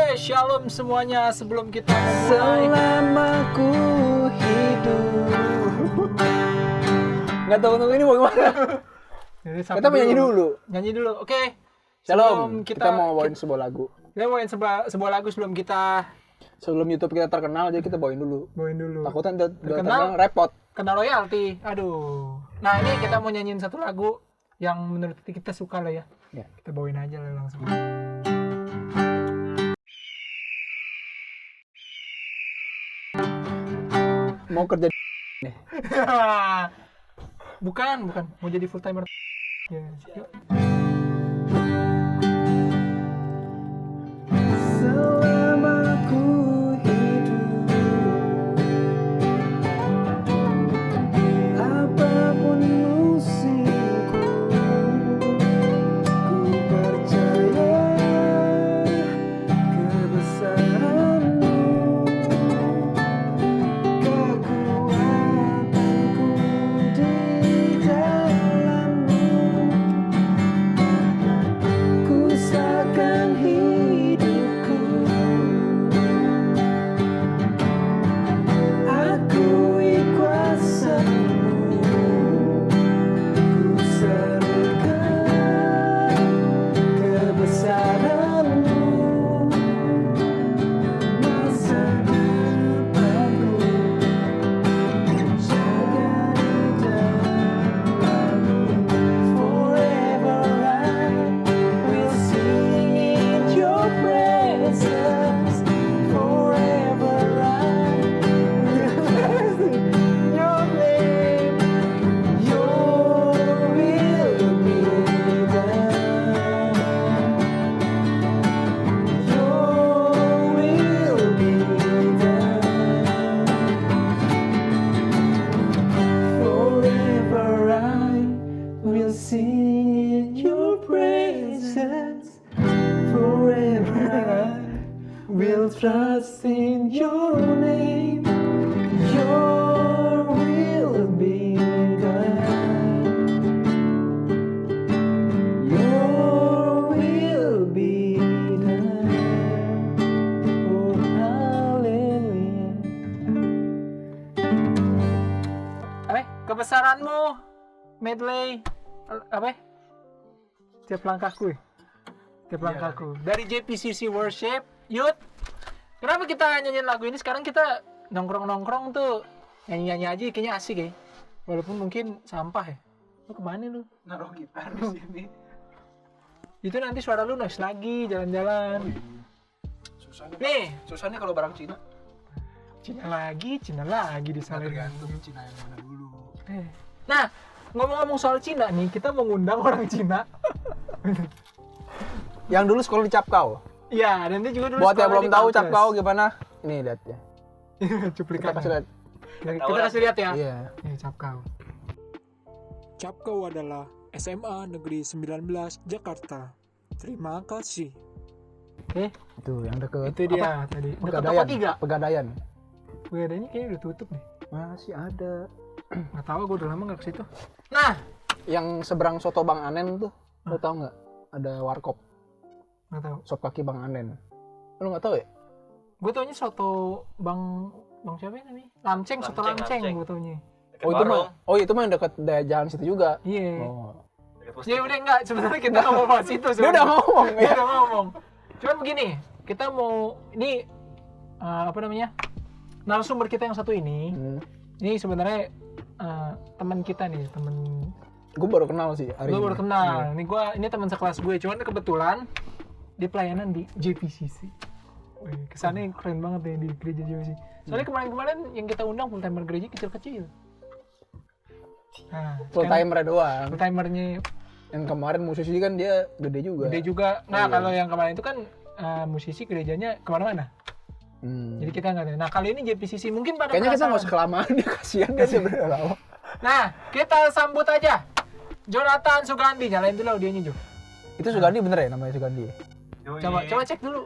Oke, shalom semuanya sebelum kita mulai. Selama ku hidup. Nggak tahu ini mau gimana. Kita nyanyi dulu. Nyanyi dulu, oke. Shalom, kita mau bawain sebuah lagu. Kita bawain sebuah lagu sebelum YouTube kita terkenal, jadi kita bawain dulu. Takutnya terkenal repot. Kena royalti, aduh. Nah ini kita mau nyanyiin satu lagu yang menurut kita suka lah ya. Kita bawain aja lah langsung. Mau kerja nih. bukan mau jadi full timer. Yuk. Selama ku hidup, apapun musimku, ku percaya kebesaranmu, kekuatanku di dalammu. Ku serahkan hidupku, akui kuasa-Mu, ku serukan kebesaran-Mu. Masa depanku jaga di dalam-Mu. Forever I will sing in Your presence. Forever I will bless Your name. Your will be done. Your will be done. Forever I will sing in Your presence. Forever I will trust in Your name. Your will be done. Your will be done. Oh, hallelujah. Kebesaran-Mu, medley apa? Tiap langkahku. Dari JPCC Worship Youth. Kenapa kita nyanyiin lagu ini? Sekarang kita nongkrong tuh nyanyi aja, kayaknya asik ya. Walaupun mungkin sampah ya. Lu kemana lu? Naruh gitar di sini. Itu nanti suara lu noise lagi jalan-jalan. Susahnya kalau barang Cina. Cina lagi di sana. Tergantung Cina yang mana dulu. Nah, ngomong-ngomong soal Cina nih, kita mengundang orang Cina. Yang dulu sekolah di Capkau. Iya, dan dia juga dulu Buat yang sekolah belum di tahu Kampus. Capkau gimana? Ini lihat ya. Cuplikan. Kita kasih lihat. Kita kasih lihat ya. Iya. Nih, Capkau. Capkau adalah SMA Negeri 19 Jakarta. Terima kasih. Itu yang deket. Itu dia tadi. Dekat Pegadaian. apa 3? Pegadaian. Pegadaiannya kayaknya udah tutup nih. Masih ada. Nggak tahu, gue udah lama nggak ke situ. Nah, Yang seberang soto Bang Anen tuh, lo tau nggak? Ada warkop. nggak tahu. Sop kaki Bang Anen. Lo nggak tahu ya? Gue taunya soto Bang siapa ya namanya? Soto Lamceng gue taunya. Itu mah yang dekat jalan situ juga. Iya. Oh. Ya udah enggak, sebenarnya kita nggak mau bahas itu. Dia udah ngomong Dia ya. udah ngomong. Cuman begini, kita mau ini narasumber kita yang satu ini. Ini sebenarnya teman kita nih, Gue baru kenal sih hari gue ini. baru kenal. Ini teman sekelas gue, cuman kebetulan di pelayanan di JPCC. Wih, kesannya keren banget ya di gereja JPCC. Soalnya kemarin-kemarin yang kita undang full timer gereja kecil-kecil. Nah, Full timer doang. full timernya Yang kemarin musisi kan dia gede juga. gede juga. Nah, Iya. kalau yang kemarin itu kan musisi gerejanya kemana-mana. Jadi kita nggak ada. Nah, kali ini JPCC mungkin pada Kayaknya kita penasaran. nggak usah kelamaan, dia kasihan dia sebenarnya lama. Nah, kita sambut aja Jonathan Sugandi. Nyalain dulu audionya, Jo. Itu Sugandi bener ya namanya Sugandi? Coba cek dulu.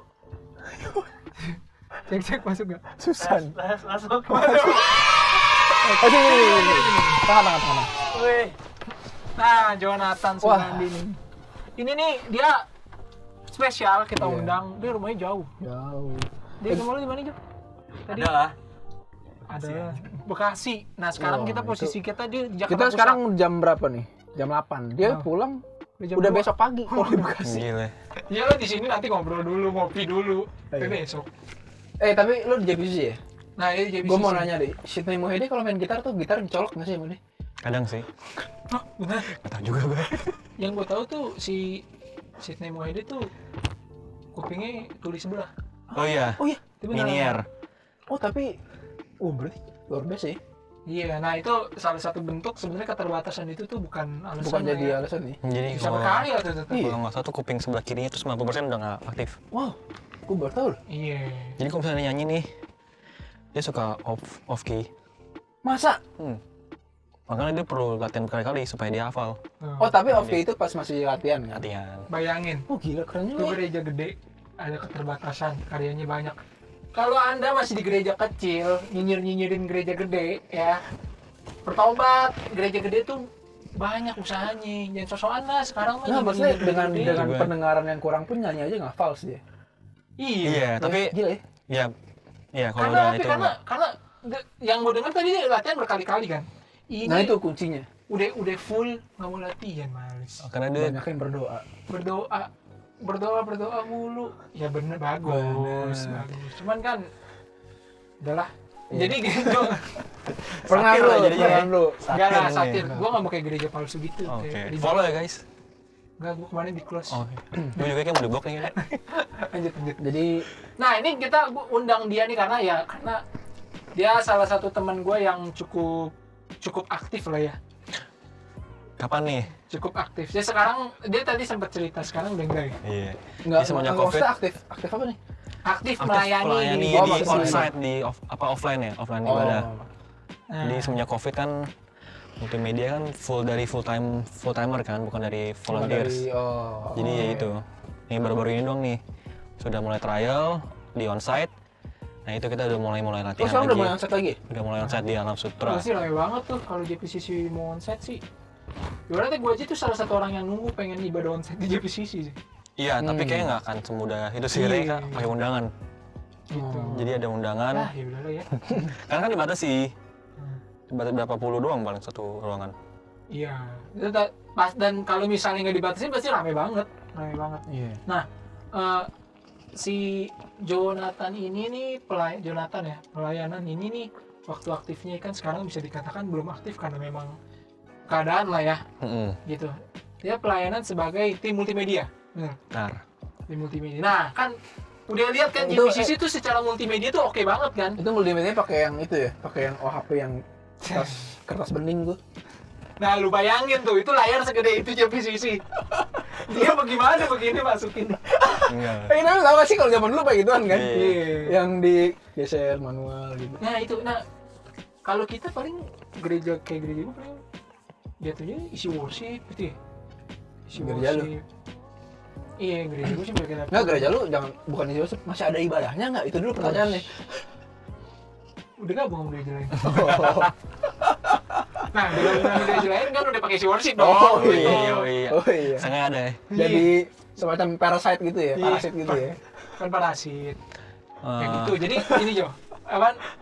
Cek masuk nggak? Susan. Masuk. Oh sini. Tengah. Wih. Nah, Jonathan Sugandi nih. Ini nih dia spesial kita Iya. undang. Dia rumahnya jauh. Jauh. Dia rumah lu di mana, Jo? Tadi Ada lah. ada Bekasi. Nah, sekarang Wah, kita posisi kita di Jakarta Kita Pusat. sekarang jam berapa nih? Jam 8. Dia Oh. pulang jam udah 2. besok pagi kalau di Bekasi. Gila. Iya lo di sini nanti ngobrol dulu, ngopi dulu. Iya. Tapi besok. Tapi lu di JPC ya? Nah, ini jadi Gue mau nanya deh, Sydney Mohede kalau main gitar tuh gitar dicolok nggak sih sama dia? Kadang sih. Hah, benar. Gak tau juga gue. Yang gue tahu tuh si Sydney Mohede tuh kupingnya tuli sebelah. Oh iya. Oh iya. Itu benar. Minier. Oh tapi, berarti luar biasa ya? Iya, nah itu salah satu bentuk sebenarnya keterbatasan itu tuh bukan alasan. Bukan jadi alasan nih. Jadi Bisa kalau berkarya tuh tetap. Iya. kalau nggak salah tuh kuping sebelah kirinya tuh 90% udah nggak aktif. Wow, gue baru tahu loh. Iya. Jadi kalau misalnya nyanyi nih, dia suka off key. Masa? Makanya dia perlu latihan berkali-kali supaya dia hafal Oh tapi off key itu pas masih latihan kan? latihan. Bayangin, Oh gila keren itu juga. gereja gede, ada keterbatasan, karyanya banyak. Kalau Anda masih di gereja kecil, nyinyir-nyinyirin gereja gede, ya, bertobat, gereja gede tuh banyak usahanya. Jangan sosokan lah sekarang mah. Nah maksudnya nyinyirin gereja gede. dengan Juga. pendengaran yang kurang pun nyanyi aja ngafal sih ya. Iya. Iya, tapi Gila ya? ya kalau Karena udah tapi itu karena yang gue dengar tadi dia latihan berkali-kali kan. Ini Nah itu kuncinya. udah full nggak mau latihan, males. karena dia Banyakin berdoa. Berdoa mulu. Ya bener, bagus. Cuman kan udahlah. Iya. Jadi gitu. Pernah Satir lu, lah jadinya pernah ya. lu. Enggak lah, nih. satir. Gua nggak mau kayak gereja palsu gitu. Oke, Kayak di follow ya guys. Enggak, gua kemarin di close. Oke. Gue juga kayak mau di blok nih. Lanjut. Jadi Nah, ini gua undang dia nih karena dia salah satu teman gua yang cukup aktif lah ya. Kapan nih? Cukup aktif. Dia sekarang tadi sempat cerita, sekarang udah enggak ya. Iya. nggak Dia semenjak nggak COVID. usah aktif apa nih? Aktif Aktif melayani melayani Oh, di maksudnya. onsite offline ya, offline ibadah. Nah, Jadi semenjak COVID kan multimedia kan full timer kan, bukan dari volunteers. Jadi ya itu. Ini baru-baru ini doang nih. Sudah mulai trial di onsite. Nah, itu kita udah mulai Oh latihan sekarang udah lagi. mulai onset lagi? Udah mulai onsite di Alam Sutra. pasti rame banget tuh kalau JPCC mau onsite sih. Ibaratnya gue aja tuh salah satu orang yang nunggu pengen ibadah onsite di JPCC sih. Iya, tapi kayaknya nggak akan semudah itu sih, Iya. Kak, pakai undangan. Gitu. Jadi ada undangan. Ah, ya udahlah ya. Karena kan dibatasi. Berapa puluh doang paling satu ruangan. Iya. Pas dan kalau misalnya nggak dibatasi pasti rame banget. Iya. Nah, si Jonathan ini nih pelayanan ini nih waktu aktifnya kan sekarang bisa dikatakan belum aktif karena memang keadaan lah ya gitu. Dia pelayanan sebagai tim multimedia. Benar. Tim multimedia. Nah, kan udah lihat kan Itu, JPCC tuh secara multimedia tuh oke banget kan? Itu multimedia pakai yang itu ya, pakai yang OHP yang kertas bening tuh. Nah, lu bayangin tuh, itu layar segede itu JPCC. Dia bagaimana begini masukin? Enggak. Tapi tau gak sih kalau zaman dulu kayak gituan kan? Iya. Yang digeser manual gitu. Nah, itu. Nah, kalau kita paling gereja gue paling jatuhnya isi worship gitu ya. Isi Gereja lu? worship. Iya, gereja gue sih bergerak. Nggak, gereja lu jangan, bukan di Yusuf, masih ada ibadahnya nggak? Itu dulu pertanyaannya. Udah gabung sama gereja lain. Nah, dengan gereja lain kan udah pakai isi worship dong. Oh, gitu. iya. Oh iya. Sangat ada ya. Jadi semacam parasite gitu ya, Iya. parasit gitu ya. Kan parasit. Kayak Eh, gitu. Jadi ini Jo,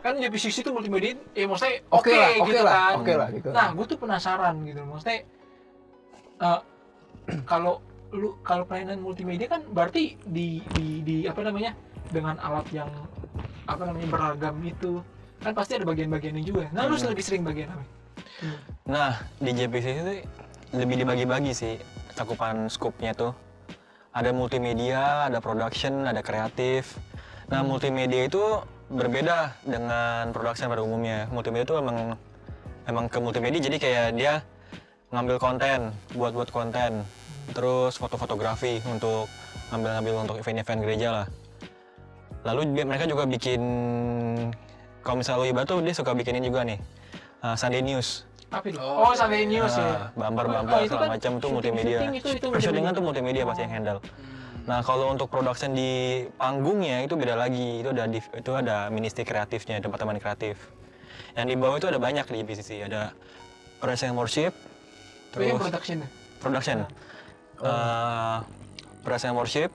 kan JPCC itu multimedia, ya maksudnya Oke lah, gitu oke lah, kan. oke lah gitu. Nah, gue tuh penasaran gitu, maksudnya kalau pelayanan multimedia kan berarti di apa namanya dengan alat yang apa namanya beragam itu kan pasti ada bagian-bagiannya juga. Nah, lu lebih sering bagian apa? Nah, di JPC itu lebih dibagi-bagi sih cakupan scope-nya tuh. Ada multimedia, ada production, ada kreatif. Nah, multimedia itu berbeda dengan production pada umumnya. Multimedia itu emang ke multimedia, jadi kayak dia ngambil konten, buat konten. Terus fotografi untuk ngambil untuk event-event gereja lah. Lalu mereka juga bikin, kalau misalnya lo ibadah tuh dia suka bikinin juga nih Sunday News. Apa itu? Oh, Sunday News ya. Bumper itu segala kan macam tuh syuting- multimedia. syuting itu Persyutingan tuh multimedia pasti yang handle. Nah, kalau untuk production di panggungnya itu beda lagi. Itu ada ministry kreatifnya, departemen kreatif. Yang di bawah itu ada banyak di BCC. Ada Praise and Worship, Itu yang terus production. production. Praise and Worship,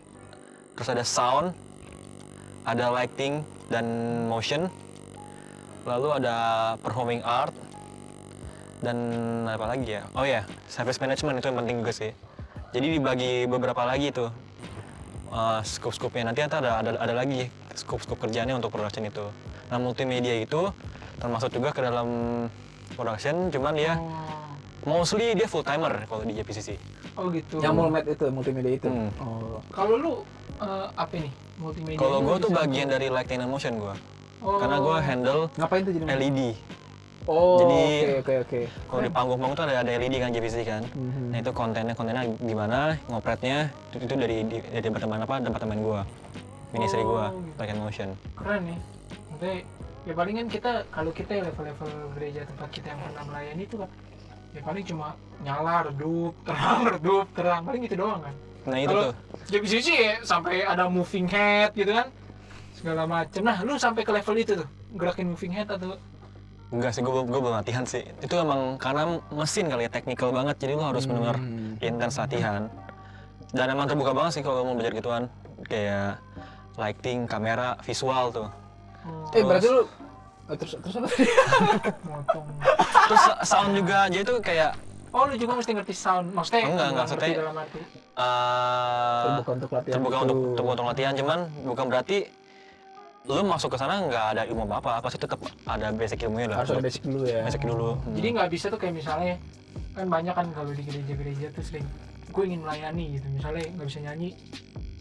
terus ada sound, ada lighting dan motion, lalu ada performing art, dan apa lagi ya? Oh ya, service management itu yang penting juga sih. Jadi dibagi beberapa lagi tuh scope-scope-nya. Nanti ada lagi scope kerjaannya untuk production itu. Nah, multimedia itu termasuk juga ke dalam production, cuman ya mostly dia full timer kalau di JPCC. Oh gitu. Yang Mulmed itu, multimedia itu. Oh. Kalau lu apa nih multimedia? Kalau gue tuh bisa bagian tuh? dari lighting and motion gue, Oh. karena gue handle Ngapain tuh jadi? LED. Oh, Jadi- oke. Kalau di panggung-panggung tuh ada LED kan JPCC kan. Nah itu kontennya gimana, ngopretnya itu dari departemen gue, ministry gue, Oh, gitu. light and motion. Keren nih. Maksudnya ya palingan kita kalau kita level-level gereja tempat kita yang pernah melayani itu kan ya paling cuma nyala redup terang paling gitu doang kan. Nah itu Kalau tuh. JPCC ya sampai ada moving head gitu kan segala macem. Nah lu sampai ke level itu tuh gerakin moving head atau Enggak sih, gue belum latihan sih. Itu emang karena mesin kali ya, technical banget. Jadi lo harus benar-benar intens latihan. Dan emang terbuka banget sih kalau mau belajar gituan. Kayak lighting, kamera, visual tuh. Berarti lu terus apa tadi? motong? Terus sound juga, jadi tuh kayak Oh lu juga mesti ngerti sound, maksudnya Enggak, ngerti maksudnya- dalam arti. Terbuka untuk latihan. terbuka gitu. untuk latihan, cuman bukan berarti lo masuk ke sana nggak ada ilmu apa-apa, pasti tetap ada basic ilmunya lah. Harus ada basic dulu ya. Basic dulu. Jadi nggak bisa tuh kayak misalnya kan banyak kan kalau di gereja-gereja tuh sering gue ingin melayani gitu, misalnya nggak bisa nyanyi,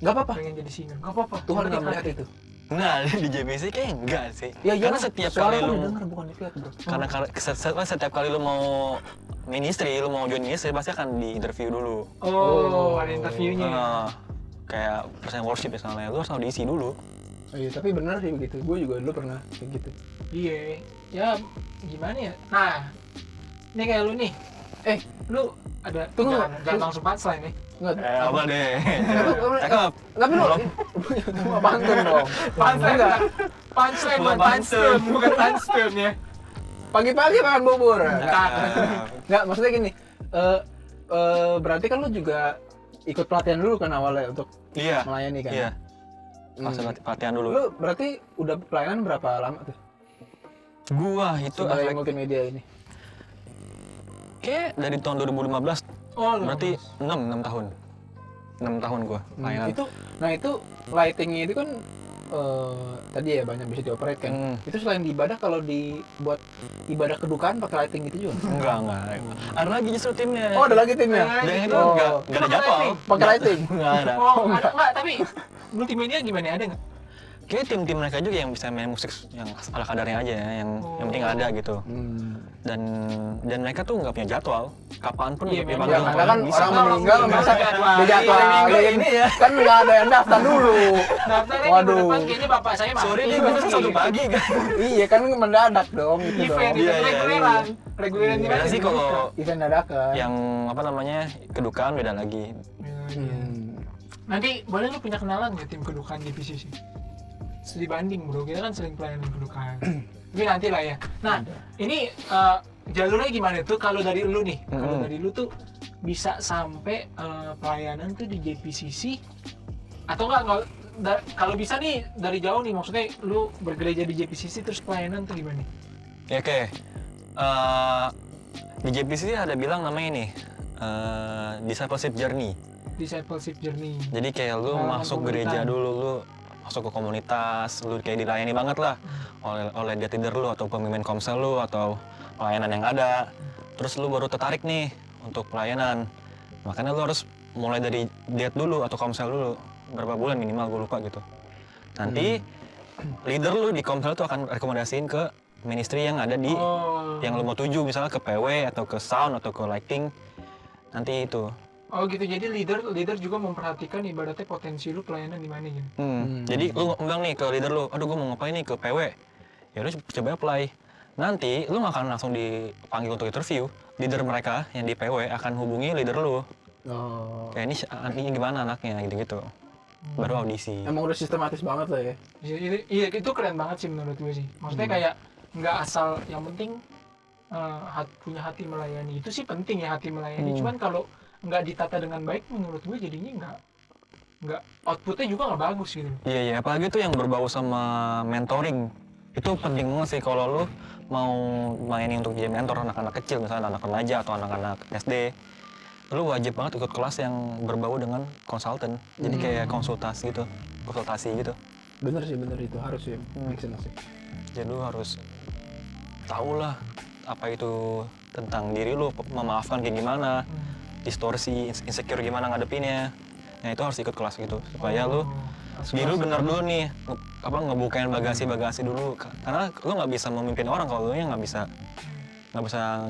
Enggak apa-apa. pengen jadi singer, nggak apa-apa. Tuhan Yang nggak penting melihat hati. itu. Nah, di JBC kayak enggak sih. Ya, Karena setiap suara kali kan lu didengar, bukan dilihat, bro. setiap kali lu mau ministry, lu mau join ministry pasti akan di interview dulu. Oh, ada interviewnya. Kayak persen worship misalnya, lu harus diisi dulu. Iya, tapi benar sih begitu. Gue juga dulu pernah kayak gitu. Iya, ya gimana ya? Nah, ini kayak lu nih, lu ada Tunggu, jangan langsung punchline nih. Enggak. Apa deh? Apa? Cakep. Tapi lu cuma pantun dong. Punchline Enggak. punchline Bukan bukan punchline, bukan punchline ya. Pagi-pagi makan bubur. Cakep. Enggak, maksudnya gini. Berarti kan lu juga ikut pelatihan dulu kan awalnya untuk Iya. melayani kan? Iya. Langsung latihan dulu. Lu berarti udah pelayanan berapa lama tuh? Gua itu Sebagai multimedia ini. kayak dari tahun 2015. Oh, lu Berarti 6 tahun. 6 tahun gua layanan. Itu lightingnya itu kan tadi ya banyak bisa dioperate kan. Itu selain di ibadah, kalau dibuat ibadah kedukaan pakai lighting gitu juga? Enggak. Ada lagi justru timnya. Oh, ada lagi timnya. Dan itu Oh. enggak ada jadwal. Pakai lighting. Enggak ada. Oh, ada nggak? Tapi multimedia gimana? Ada nggak? Kayak tim mereka juga yang bisa main musik yang ala kadarnya aja ya, yang penting ada gitu. Dan mereka tuh nggak punya jadwal. Kapan pun Iya, dia memang. panggil, Ya, karena kan bisa. orang meninggal masa Jadwal. dijadwalin Ini ya. kan nggak ada yang daftar dulu. Daftarnya Waduh. minggu depan kayaknya bapak saya mati. Sorry nih, gue satu pagi kan. Iya kan mendadak dong itu dong. Event itu Iya, reguleran. Reguleran Iya. gimana Beda sih kalau Event dadakan. yang apa namanya kedukaan beda lagi. Nanti boleh lu punya kenalan nggak tim kedukaan di PCC? Studi banding bro, kita kan sering pelayanan kedukaan. Tapi nanti lah ya. Nah, ini jalurnya gimana tuh kalau dari lu nih? Kalau dari lu tuh bisa sampai pelayanan tuh di JPCC atau enggak kalau bisa nih dari jauh nih, maksudnya lu bergereja di JPCC terus pelayanan tuh gimana? Ya oke. Di JPC ada bilang namanya ini discipleship journey. Discipleship journey. Jadi kayak lu Pengalaman masuk komunitas. gereja dulu, lu masuk ke komunitas, lu kayak dilayani banget lah oleh leader lu atau pemimpin komsel lu atau pelayanan yang ada. Terus lu baru tertarik nih untuk pelayanan. Makanya lu harus mulai dari diet dulu atau komsel dulu. Berapa bulan minimal, gue lupa gitu. Nanti leader lu di komsel tuh akan rekomendasiin ke ministry yang ada di yang lu mau tuju, misalnya ke PW atau ke sound atau ke lighting. Nanti itu. Oh gitu, jadi leader juga memperhatikan ibaratnya potensi lu pelayanan di mana gitu. Jadi lu bilang nih ke leader lu, aduh gue mau ngapain nih ke PW. Ya udah coba apply. Nanti lu nggak akan langsung dipanggil untuk interview. Leader mereka yang di PW akan hubungi leader lu. Oh. Kayak ini gimana anaknya gitu-gitu. Baru audisi. Emang udah sistematis banget lah ya. Iya itu keren banget sih menurut gue sih. Maksudnya kayak nggak asal, yang penting punya hati melayani. Itu sih penting ya, hati melayani. Cuman kalau nggak ditata dengan baik menurut gue jadinya nggak outputnya juga nggak bagus gitu. Iya, apalagi tuh yang berbau sama mentoring. Itu penting banget sih kalau lu mau main untuk jadi mentor anak-anak kecil, misalnya anak remaja atau anak-anak SD. Lu wajib banget ikut kelas yang berbau dengan konsultan. Jadi kayak konsultasi gitu. Bener sih, bener itu harus sih. Make sense sih. Jadi lu harus tahu lah apa itu tentang diri lu, memaafkan kayak gimana, distorsi, insecure gimana ngadepinnya. Nah itu harus ikut kelas gitu supaya lu diri lu bener dulu nih, ngebukain bagasi dulu. Karena lu nggak bisa memimpin orang kalau lu nggak bisa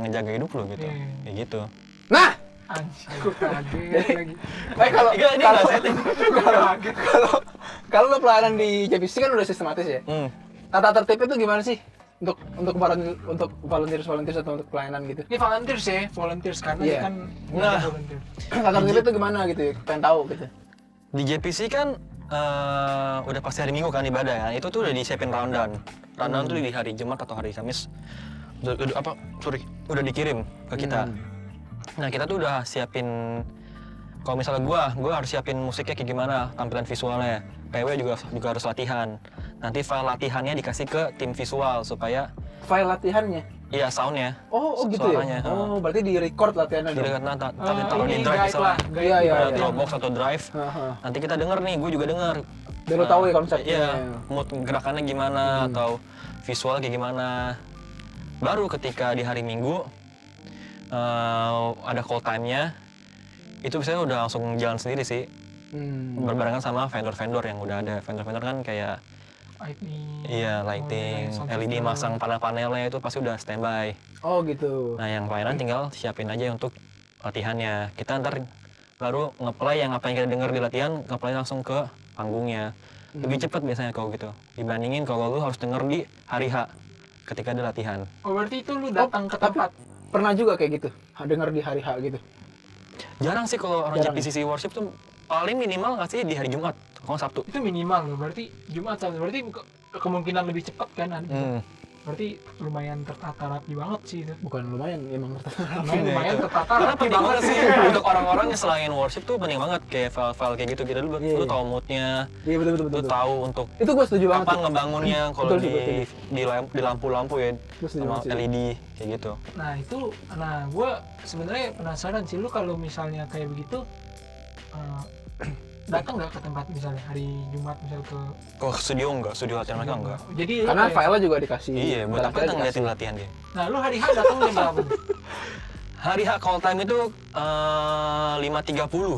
ngejaga hidup lu gitu, kayak gitu. Nah, Anjir, gue kaget lagi. Kalau lo pelayanan di JPC kan udah sistematis ya. Tata tertibnya tuh gimana sih untuk volunteers atau untuk pelayanan gitu? Ini volunteers karena dia kan volunteer. Tata tertibnya tuh gimana gitu ya? Pengen tahu gitu. Di JPC kan udah pasti hari Minggu kan ibadah ya. Itu tuh udah disiapin rundown. Rundown tuh di hari Jumat atau hari Kamis. Udah dikirim ke kita. Nah kita tuh udah siapin, kalau misalnya gua harus siapin musiknya kayak gimana, tampilan visualnya. PW juga harus latihan. Nanti file latihannya dikasih ke tim visual supaya file latihannya? Iya, soundnya. Oh gitu suaranya, ya? Oh berarti di record latihannya dong? Tapi taruh di drive misalnya. Iya. Dropbox atau drive. Nanti kita denger nih, gue juga denger. Biar lo tahu ya konsepnya. Iya, mood gerakannya gimana atau visual kayak gimana. Baru ketika di hari Minggu ada call time-nya, itu biasanya udah langsung jalan sendiri sih. Berbarengan sama vendor-vendor yang udah ada. Vendor-vendor kan kayak lighting, LED masang panel-panelnya itu pasti udah standby. Oh gitu. Nah yang pelayanan tinggal siapin aja untuk latihannya. Kita ntar baru nge-play yang apa yang kita denger di latihan, nge-play langsung ke panggungnya. Lebih cepet biasanya kalau gitu, dibandingin kalau lu harus denger di hari H ketika ada latihan. Oh berarti itu lu datang ke tempat? Pernah juga kayak gitu, denger di hari H gitu? Jarang sih kalau orang JPCC worship tuh paling minimal nggak sih di hari Jumat, kalau Sabtu. Itu minimal loh, berarti Jumat Sabtu, berarti kemungkinan lebih cepat kan? Berarti lumayan tertata rapi banget sih itu. Bukan lumayan, emang lumayan tertata Karena rapi penting banget banget sih untuk orang-orang yang selain worship tuh penting banget kayak file-file kayak gitu. Kita lu tahu moodnya, iya betul. lu tahu untuk itu gue setuju banget. kapan ngebangunnya kalau Betul. di lampu-lampu ya sama setuju. LED kayak gitu. Nah gue sebenarnya penasaran sih, lu kalau misalnya kayak begitu datang nggak ke tempat misalnya hari Jumat misal ke Studio latihan mereka enggak. Jadi karena file-nya juga dikasih. Iya, buat apa kita ngeliatin latihan dia. Nah lu hari H datang jam berapa? Hari H call time itu 5.30.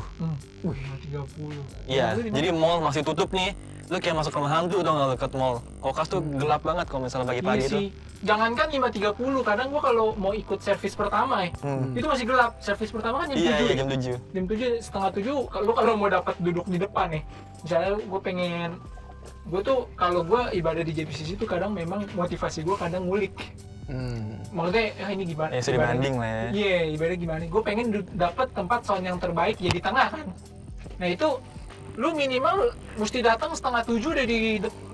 5.30. Iya, jadi mall masih tutup nih. Lu kayak masuk rumah hantu tau nggak dekat mall. Kokas tuh gelap banget kalau misalnya pagi-pagi tuh. Jangankan 5.30, kadang gua kalau mau ikut servis pertama itu masih gelap. Servis pertama kan jam 7. Iya, jam 7. Jam 7, setengah 7, lu kalau mau dapat duduk di depan misalnya gue tuh kalau gue ibadah di JPCC itu kadang memang motivasi gue kadang ngulik. Maksudnya ini gimana? Ya sudah banding lah ya. Iya, ibadah gimana? Gue pengen dapat tempat sound yang terbaik ya di tengah kan. Nah itu lu minimal mesti datang setengah 7 udah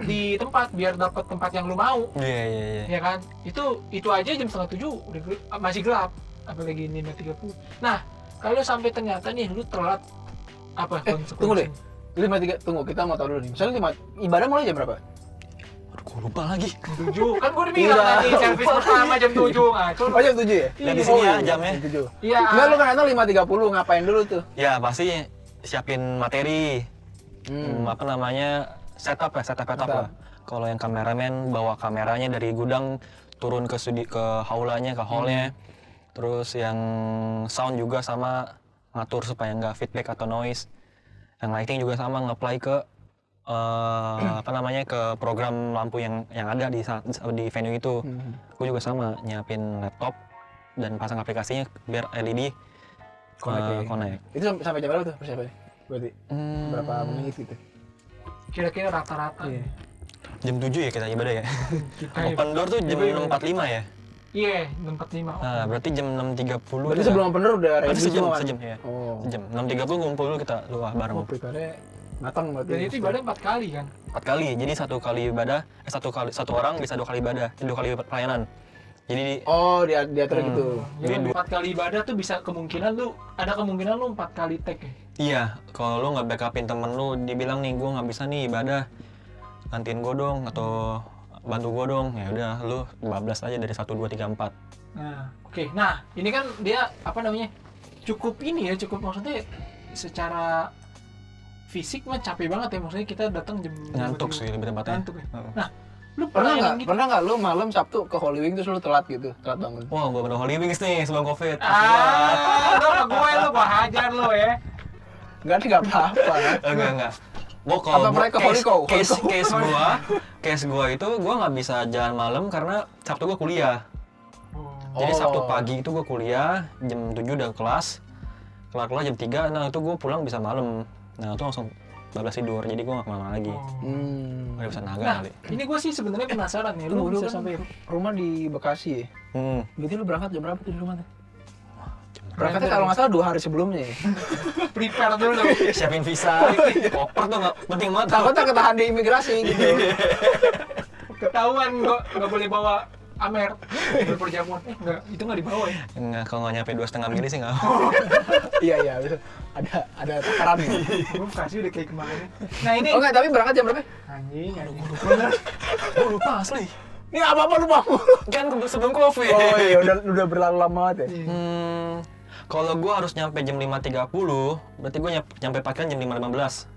di tempat biar dapat tempat yang lu mau. Iya. Ya kan? Itu aja jam setengah 7 udah masih gelap, apalagi ini 5.30. Nah, kalau sampai ternyata nih lu telat apa konsekuensi? Tunggu deh. 5.3, tunggu, kita mau tahu dulu nih. Misalnya ibadah mulai jam berapa? Aduh, gue lupa lagi. Jam 7. Kan gue udah bilang tadi servis pertama jam 7. Nah, Oh jam 7 ya? Lihat di sini ya jamnya. Jam 7. Iya. Enggak, lu kan datang 5.30, ngapain dulu tuh? Ya pasti siapin materi. Apa namanya? Setup lah. Kalau yang kameramen bawa kameranya dari gudang turun ke haulanya, ke hallnya. Terus yang sound juga sama ngatur supaya nggak feedback atau noise. Yang lighting juga sama nge-apply ke ke program lampu yang ada di venue itu. Gue juga sama nyiapin laptop dan pasang aplikasinya biar LED connect. Itu sampai jam berapa tuh persiapannya? Berarti berapa menit gitu? Kira-kira rata-rata. Iya. Jam 7 ya kita ibadah ya? Kita Open door tuh jam 6.45 ya? Iya, jam 45. Nah, berarti jam 6.30. Berarti sebelum open door udah ready semua kan? Sejam ya. Oh. Sejam. 6.30 ngumpul dulu kita bareng. Oh, prepare-nya matang berarti. Dan itu ibadah 4 kali kan? 4 kali. Jadi satu kali ibadah, satu orang bisa 2 kali ibadah, 2 kali pelayanan. Jadi diatur gitu. Jadi 4 kali ibadah tuh bisa ada kemungkinan lu 4 kali tag ya? iya, kalau lu nggak backupin temen lu, dia bilang nih gue nggak bisa nih ibadah, gantiin gue dong atau bantu gue dong, ya udah lu bablas aja dari 1, 2, 3, 4. Nah, oke. Nah, ini kan dia apa namanya? Cukup maksudnya secara fisik mah capek banget ya, maksudnya kita datang jam Ngantuk sih lebih tepatnya. Ngantuk ya. Heeh. Nah, lu Pernah nggak lu malam Sabtu ke Holy Wing terus lu telat bangun? Wah, gue pada Holy Wings nih sebelum COVID. lu ke gue hajar lu ya. Nggak apa-apa. Enggak. Gua Apa kalau mereka Holy Cow? case gua itu gua nggak bisa jalan malam karena Sabtu gua kuliah. Jadi Oh. Sabtu pagi itu gua kuliah, jam 7 udah kelas. Kelar jam 3, nah itu gua pulang bisa malam. Nah, itu langsung bablas tidur. Jadi gua nggak kemana lagi. Udah bisa naga Nah, kali. ini gue sih sebenarnya penasaran nih, lu bisa sampai rumah di Bekasi ya? Berarti lu berangkat jam berapa tuh di rumah tuh? Berangkatnya kalau nggak salah 2 hari sebelumnya ya? prepare dulu. Siapin visa, koper tuh nggak penting banget. Takutnya ketahan di imigrasi gitu. Ketahuan nggak boleh bawa Amer berperjamuan. Enggak, itu nggak dibawa ya. Enggak, kalau nggak nyampe 2,5 mili sih nggak. Iya, ada takaran nih. Gue kasih udah kayak kemarin. Nah, ini Oh enggak, tapi berangkat jam berapa? anjing. Gue lupa asli. Ini apa lupa? Kan sebelum COVID. Oh iya, udah berlalu lama banget ya. Kalau gue harus nyampe jam 5.30, berarti gue nyampe parkiran jam 5.15.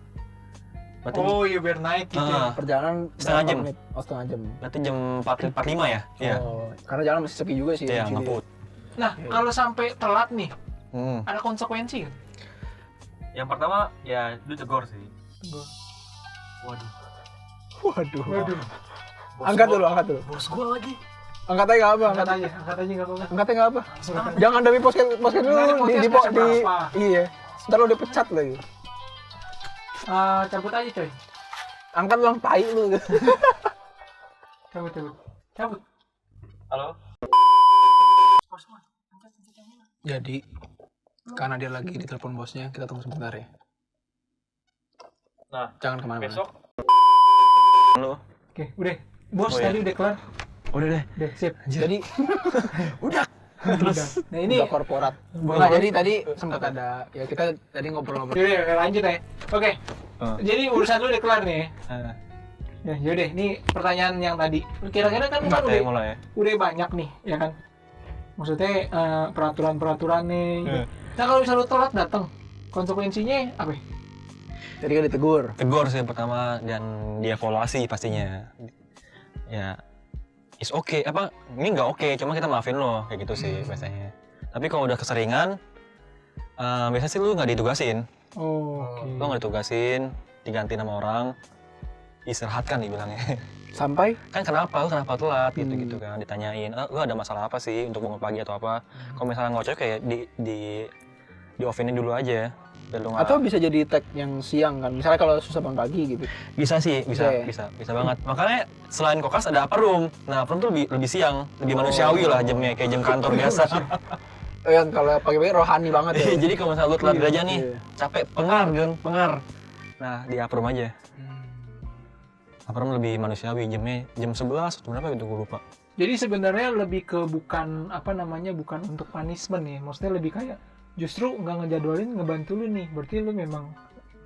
Berarti Oh iya, biar naik gitu ya. Perjalanan Setengah berapa jam. menit? Oh, setengah jam. berarti jam 4.45 ya? Iya. Oh, karena jalan masih sepi juga sih. Iya, di sini. ngebut. Nah, kalau sampai telat nih, Hmm. ada konsekuensi kan? Yang pertama ya lu tegur sih. Waduh. Waduh. Angkat dulu. Bos gua lagi. Angkat aja nggak apa, Angkat aja nggak apa-apa. Angkatnya nggak apa. Jangan demi posket Nggak, di dulu di podcast nggak apa-apa. iya. Ntar lo dipecat lagi. Cabut aja coy. Angkat lang tai lu. Cabut. Halo. Jadi karena dia lagi ditelepon bosnya, kita tunggu sebentar ya. Nah, Jangan kemana-mana. besok Lu? Oke, udah. Bos Oh, iya. tadi udah kelar. Udah deh. Udah, sip. Jadi Terus. Nah, ini udah korporat. Nah, jadi tadi sempat ada ya kita tadi ngobrol-ngobrol. Yaudah, lanjut ya. Oke. Jadi urusan lu udah kelar nih. Ah. Ya, yaudah. Ini pertanyaan yang tadi. Kira-kira kan lu kan Mulai, mulai ya. udah banyak nih, ya kan? Maksudnya peraturan-peraturan nih. Gitu. Nah, kalau misalnya lu telat datang, konsekuensinya apa? Jadi kan ditegur. Tegur sih yang pertama dan dievaluasi pastinya. Ya, is okay. Ini nggak oke, cuma kita maafin lo, kayak gitu sih biasanya. Tapi kalau udah keseringan, biasanya sih lu nggak ditugasin. Oh, Lu nggak ditugasin, diganti sama orang, istirahatkan dibilangnya. Sampai Kan kenapa telat gitu kan, ditanyain, lu ada masalah apa sih untuk bangun pagi atau apa? Kalau misalnya nggak cocok kayak di off-in dulu aja. Biar lu nggak- atau bisa jadi tag yang siang kan. Misalnya kalau susah bangun pagi gitu. Bisa sih, bisa banget. Makanya selain kokas ada upper room. Nah, upper room tuh lebih siang, lebih manusiawi lah jamnya, kayak jam kantor biasa. Yang kalau pagi-pagi rohani banget ya. Jadi kalau misalnya lu telat belajar nih, Iya. capek, pengar. Nah, di upper room aja. Upper room lebih manusiawi, jamnya jam 11 atau berapa gitu gue lupa. Jadi sebenarnya lebih ke bukan untuk punishment ya. Maksudnya lebih kayak justru nggak ngejadwalin, ngebantu lu nih. Berarti lu memang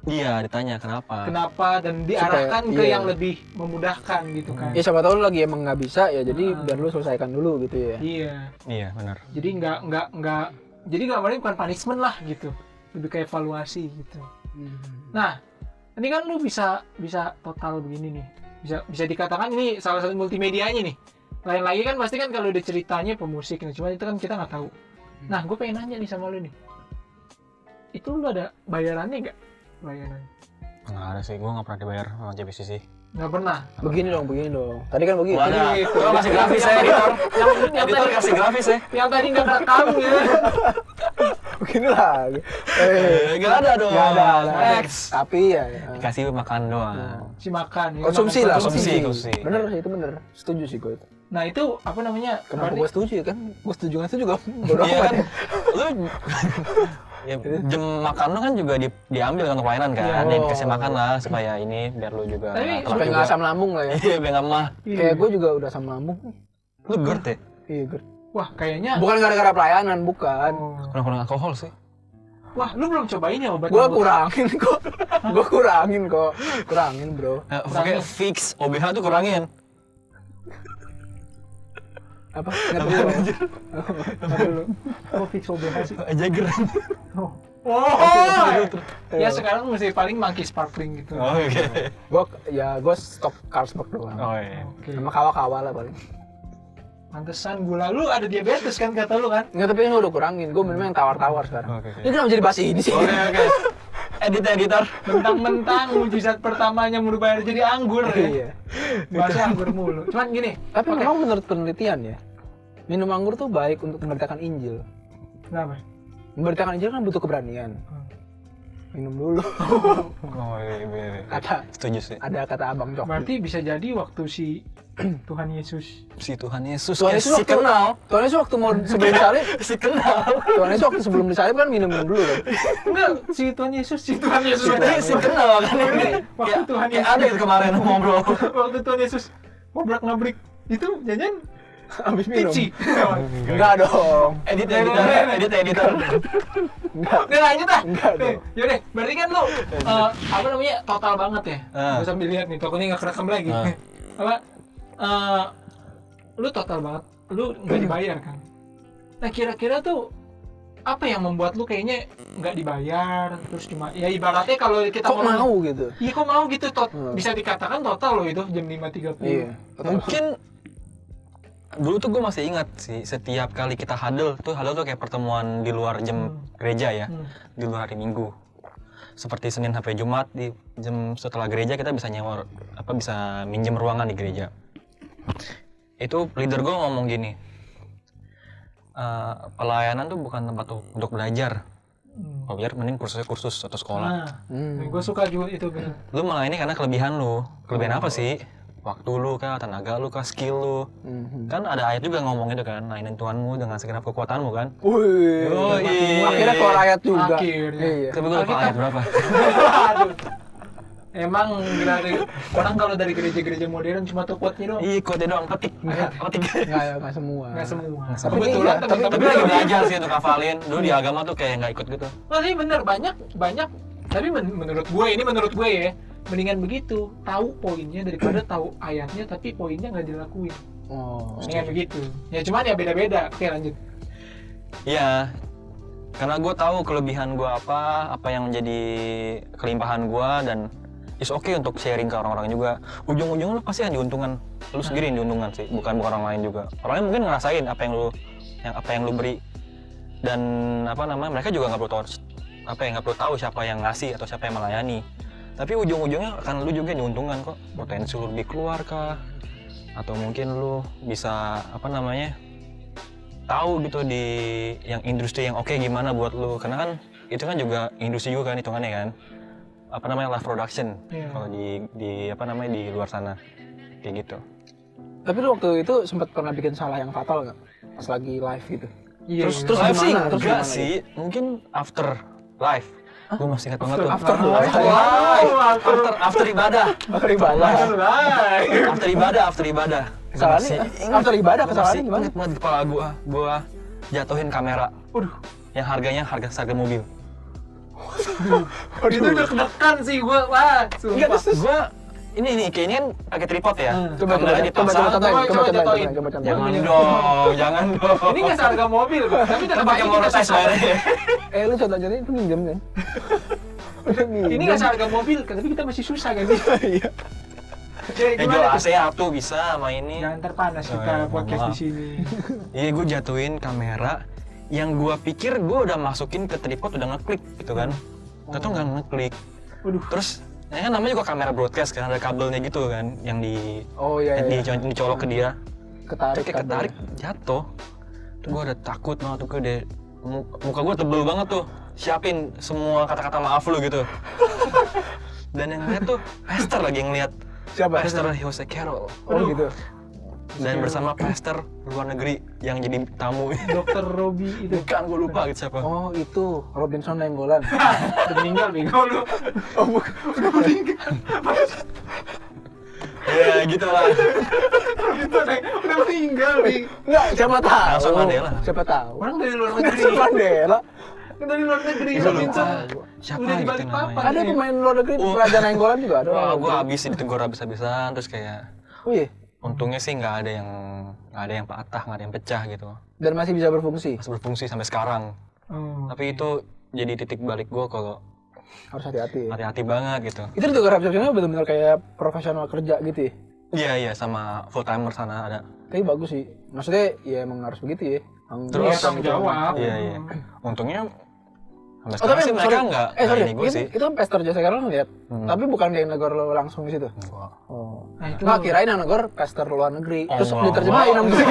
Iya, ditanya kenapa. dan diarahkan ke iya. yang lebih memudahkan gitu kan. Ya siapa tahu lu lagi emang nggak bisa ya, jadi biar lu selesaikan dulu gitu ya. Iya. Iya, benar. Jadi jadi nggak bukan punishment lah gitu. Lebih kayak evaluasi gitu. Nah, ini kan lu bisa total begini nih. Bisa dikatakan ini salah satu multimedianya nih. Lain lagi kan pasti kan kalau udah ceritanya pemusik nih, cuma itu kan kita nggak tahu. Nah, gue pengen nanya nih sama lu nih. Itu lu ada bayarannya nggak? Bayaran? Nggak ada sih, gue nggak pernah dibayar sama JPCC. Nggak pernah. Begini dong. Tadi kan begini. Wadah, Jadi, lo kasih grafis ya, editor. Yang Editor tadi kasih grafis ya. yang tadi nggak kerekam gitu. Begini lah. Nggak ada dong. Nggak ada. Next. Tapi ya. Dikasih makan doang. Si makan. ya, Konsumsi makan lah. Konsumsi. Bener sih, itu bener. Setuju sih gue itu. Nah itu apa namanya? Kenapa berarti- gue setuju ya kan? Gue setuju nggak setuju juga. Bodoh Iya amat. kan, lu ya, jam makan lu kan juga diambil kan untuk pelayanan kan, Iya. dia dikasih makan lah supaya ini biar lu juga Tapi nggak telat Supaya juga. nggak asam lambung lah ya. Iya, biar nggak mah. Iya. Kayak gue juga udah asam lambung. Lu GERD ya? Iya, Ger. Wah, kayaknya Bukan gara-gara pelayanan, bukan. Oh. Kurang-kurang alkohol sih. Wah, lu belum cobain ya obat? Gua kurangin kok. Kurangin, Bro. Pakai fix OBH tuh kurangin. Apa? Enggak dulu. Oh, fix OBH sih. Jagger. Oh. Ya sekarang masih paling Monkey Sparkling gitu. Oh, oke. Gua stok Carlsberg doang. Oh iya. Oke. Sama kawa-kawa lah paling. Pantesan gula lu ada diabetes kan kata lu kan? Enggak, tapi ini udah kurangin. Gua minum yang tawar-tawar sekarang. Oke. Ini kenapa jadi bahas ini sih? Oke. Editor. Mentang-mentang mujizat pertamanya merubah air jadi anggur ya. Iya. Bahasa anggur mulu. Cuman gini. Tapi oke. memang menurut penelitian ya, minum anggur tuh baik untuk memberitakan Injil. Kenapa? Memberitakan Injil kan butuh keberanian. Minum dulu. Oh iya. Kata Setuju sih. ada kata Abang Coki. Berarti bisa jadi waktu si Tuhan Yesus. Si Tuhan Yesus. Tuhan Yesus si waktu kenal. Tuhan Yesus waktu mau sebelum disalib, Si kenal. Tuhan Yesus waktu sebelum disalib kan minum dulu kan. Enggak, si Tuhan Yesus. Si kenal kan ini. Waktu Tuhan Kayak Yesus. ada itu kemarin ngobrol. Waktu Tuhan Yesus ngobrak-ngabrik itu jangan Habis minum. tipsi. Enggak dong. Editor. Enggak. Udah lanjut ah. Enggak dong. Yaudah, berarti kan lu apa namanya total banget ya. Ah. Gua sambil lihat nih, tokonya nggak kerekam lagi. Ah. Apa? Lu total banget, lu nggak dibayar kan? Nah kira-kira tuh apa yang membuat lu kayaknya nggak dibayar terus cuma ya ibaratnya kalau kita Kok mau gitu? Iya kok mau gitu Hmm. bisa dikatakan total loh itu jam 5.30. Iya. Mungkin dulu tuh gue masih ingat sih, setiap kali kita huddle tuh kayak pertemuan di luar jam gereja ya, di luar hari Minggu. Seperti Senin sampai Jumat di jam setelah gereja kita bisa nyewa bisa minjem ruangan di gereja. Itu leader gue ngomong gini, pelayanan tuh bukan tempat untuk belajar. Kalau belajar mending kursus atau sekolah. Nah, gue suka juga itu bener. Lu melayani karena kelebihan lu. Kelebihan apa sih? Waktu lu kah, tenaga lu kah, skill lu. Kan ada ayat juga ngomong itu kan, layanin Tuhanmu dengan segenap kekuatanmu kan. Wih. Oh, iya. Akhirnya keluar ayat juga. Akhirnya. Iya. Tapi gue lupa ayat berapa. Aduh. Emang gila orang kalau dari gereja-gereja modern cuma tuh quote-nya doang. Iya, kode doang, petik. Enggak semua. Nggak semua. Tapi Kebetulan iya, teman-teman Tapi lagi belajar sih untuk hafalin. Dulu di agama tuh kayak nggak ikut gitu. Oh sih bener banyak. Tapi menurut gue ya, mendingan begitu. Tahu poinnya daripada tahu ayatnya tapi poinnya nggak dilakuin. Oh. Mendingan begitu. Ya cuman ya beda-beda. Oke lanjut. Iya. Karena gue tahu kelebihan gue apa yang menjadi kelimpahan gue, dan it's okay untuk sharing ke orang-orang juga. Ujung-ujungnya lu pasti yang diuntungkan. Lu sendiri yang diuntungkan sih, bukan orang lain juga. Orang lain mungkin ngerasain apa yang lu beri. Dan mereka juga nggak perlu tahu nggak perlu tahu siapa yang ngasih atau siapa yang melayani. Tapi ujung-ujungnya akan lu juga yang diuntungkan kok. Potensi lu lebih keluar kah? Atau mungkin lu bisa tahu gitu di yang industri yang oke gimana buat lu. Karena kan itu kan juga industri juga kan hitungannya kan. Live production. Iya. Kalau di luar sana kayak gitu. Tapi lu waktu itu sempat pernah bikin salah yang fatal nggak? Pas lagi live gitu. Iya. Terus Live sih gimana? Terus enggak gimana sih, mungkin after live. Gue masih ingat banget tuh. After live. After ibadah. After ibadah. After ibadah. Kesalahannya after ibadah kesalahannya gimana? Ingat banget di kepala gua jatuhin kamera. Yang harganya harga mobil. Itu udah kedekan sih gue. Wah, sumpah. Gua ini kayaknya kan pakai tripod ya. Coba Kameranya dipasang. contohin. Jangan dong. Ini nggak seharga mobil, Bro. Tapi Kita tetap pakai aja kita monetize susah. bayarnya. Lu contohnya itu minjem kan? Ini nggak seharga mobil, tapi kita masih susah kan? Iya. Jual AC satu bisa sama ini. Jangan terpanas kita podcast di sini. Iya, gue jatuhin kamera yang gue pikir gue udah masukin ke tripod, udah ngeklik gitu kan. Ternyata nggak ngeklik. Waduh. Terus ya kan namanya juga kamera broadcast kan, ada kabelnya gitu kan yang dicolok ke dia. Ketarik jatuh. Tuh gue udah takut banget tuh, muka gue tebel banget tuh. Siapin semua kata-kata maaf lu gitu. Dan yang ngeliat tuh pastor lagi yang ngeliat. Siapa? Pastor Jose Carroll. Oh gitu. Dan bersama pastor luar negeri yang jadi tamu. Dokter Robi itu. Bukan, gue lupa gitu siapa. Oh itu Robinson Nainggolan. Udah meninggal bego lu. Oh bukan. Ya Ya gitu lah. Udah meninggal nih. Enggak, siapa tahu. Nelson Mandela. Siapa tahu. Orang dari luar negeri. Nelson Mandela. Dari luar negeri. Iya, Vincent. Siapa Udah di gitu balik namanya? papan. Ada pemain luar negeri Raja Nainggolan juga ada. Wah, orang gue negeri. habis ditegur habis-habisan terus kayak Oh iya. untungnya sih nggak ada yang patah, nggak ada yang pecah gitu. Dan masih bisa berfungsi. Masih berfungsi sampai sekarang. Oh. Tapi itu jadi titik balik gue kalau Harus hati-hati. hati-hati banget gitu. Itu juga resepsionisnya benar-benar kayak profesional kerja gitu ya. Iya sama full timer sana ada. Tapi bagus sih. Maksudnya ya emang harus begitu ya. Terus tanggung jawab. Iya. Untungnya Oh sampai sekarang tapi sih mereka nggak sorry, ini gue sih. itu kan Pastor Jose Carroll ngeliat. Hmm. Tapi bukan dia yang negor lo langsung di situ. Enggak. Oh. Nah, itu Nggak, kirain yang negor pastor luar negeri. Terus Oh, diterjemahin sama dia.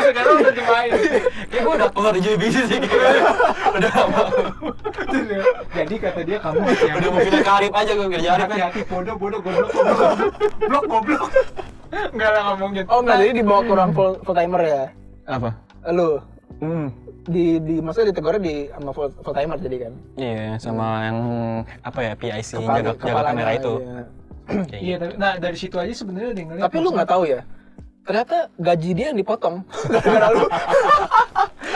sekarang udah dimain. Kayak gue udah keluar dari JBC sih kayak udah lama. Jadi kata dia kamu hati-hati. Udah mau pindah ke Arif aja gue kerja Arif kan. Hati-hati bodoh goblok. Goblok. Enggak lah ngomongin. Oh enggak, jadi dibawa ke ruang full timer ya. Apa? Lu di maksudnya ditegornya sama full timer jadi kan. Iya sama yang apa ya PIC jaga Kepalanya, kamera itu. iya. Kayak Iya, gitu. tapi nah dari situ aja sebenarnya dia ngeliat. Tapi lu nggak tahu ya. Ternyata gaji dia yang dipotong gara-gara lu.